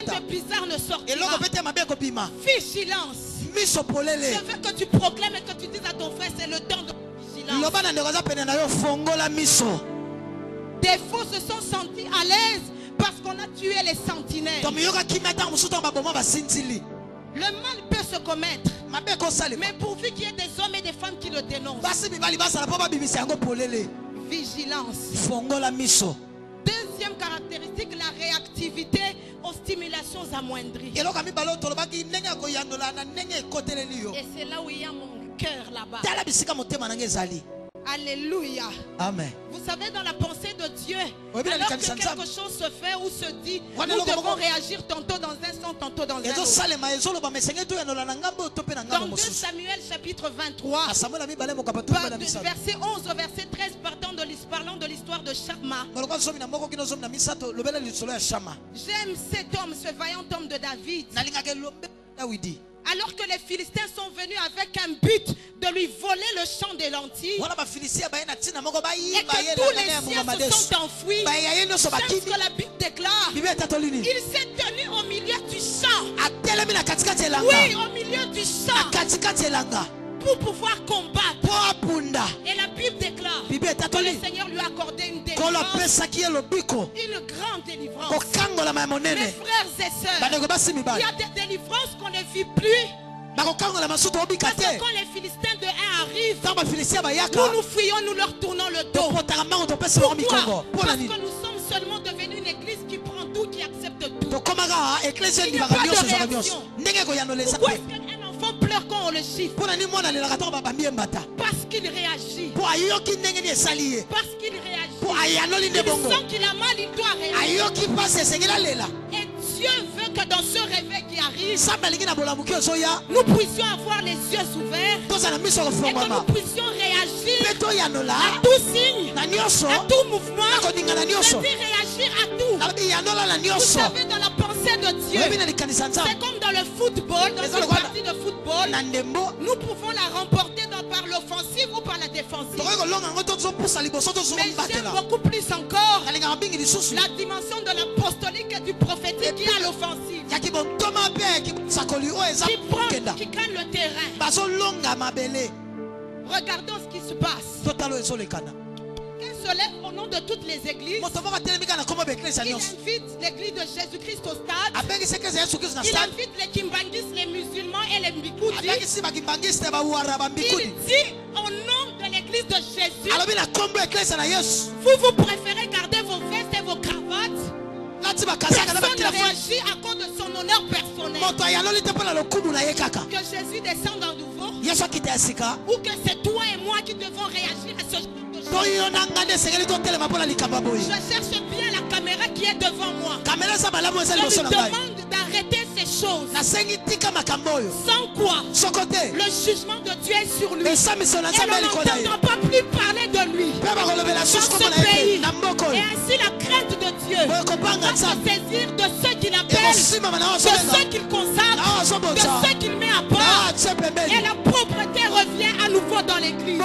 de bizarre ne sortira. Vigilance. Je veux que tu proclames et que tu dises à ton frère, c'est le temps de vigilance. Des faux se sont sentis à l'aise parce qu'on a tué les sentinelles. Le mal peut se commettre, mais pourvu qu'il y ait des hommes et des femmes qui le dénoncent. Vigilance. Deuxième caractéristique, la réactivité aux stimulations amoindries. Et c'est là où il y a mon cœur là-bas. Alléluia. Amen. Vous savez, dans la pensée de Dieu, alors que quelque chose se fait ou se dit, nous devons réagir tantôt dans un sens, tantôt dans un autre. Dans 2 Samuel chapitre 23, verset 11 au verset 13, parlant de l'histoire de Shamma. J'aime cet homme, ce vaillant homme de David. Alors que les Philistins sont venus avec un but de lui voler le champ des lentilles, et que tous les siens se sont enfouis, c'est ce que la Bible déclare. Il s'est tenu au milieu du champ. Oui, au milieu du champ, pour pouvoir combattre. Et la Bible déclare que le Seigneur lui a accordé une délivrance, une grande délivrance. Mes frères et sœurs, il y a des délivrances qu'on ne vit plus. Parce que quand les Philistins de 1 arrivent, nous nous fuyons, nous leur tournons le dos. Pourquoi? Parce que nous sommes seulement devenus une église qui prend tout, qui accepte tout. Il n'y a pas de réaction. Pourquoi est-ce qu'un enfant pleure quand on le chiffre? Parce qu'il réagit. Parce qu'il réagit. Il sent qu'il a mal, il doit réagir. Et Dieu veut que dans ce réveil qui arrive, nous puissions avoir les yeux ouverts et que nous puissions réagir à tout signe, à tout mouvement, c'est-à-dire réagir à tout. Vous savez, dans la pensée de Dieu, c'est comme dans le football, dans une partie de football, nous pouvons la remporter par l'offensive ou par la défensive. Mais j'aime beaucoup plus encore la dimension de l'apostolique et du prophétique qui est à l'offensive, qui gagne le terrain. Regardons ce qui se passe. Qu'elle se lève au nom de toutes les églises. Il invite l'église de Jésus-Christ au stade. Il invite les Kimbangis, les musulmans et les Mbikoudi. Il dit au nom de l'église de Jésus, vous préférez garder vos vestes et vos cravates. Personne ne réagit à cause de son honneur personnel. Que Jésus descende en nouveau, ou que c'est toi et moi qui devons réagir à ce genre de choses. Je cherche bien la caméra qui est devant moi. Je lui demande d'arrêter ces choses. Sans quoi le jugement de Dieu est sur lui. Et on n'entendra pas plus parler de lui dans ce pays. Et ainsi la crainte de Dieu va se saisir de ceux qu'il appelle, de ceux qu'il consacre, de ceux qu'il met à part. Et la pauvreté revient à nouveau dans l'église.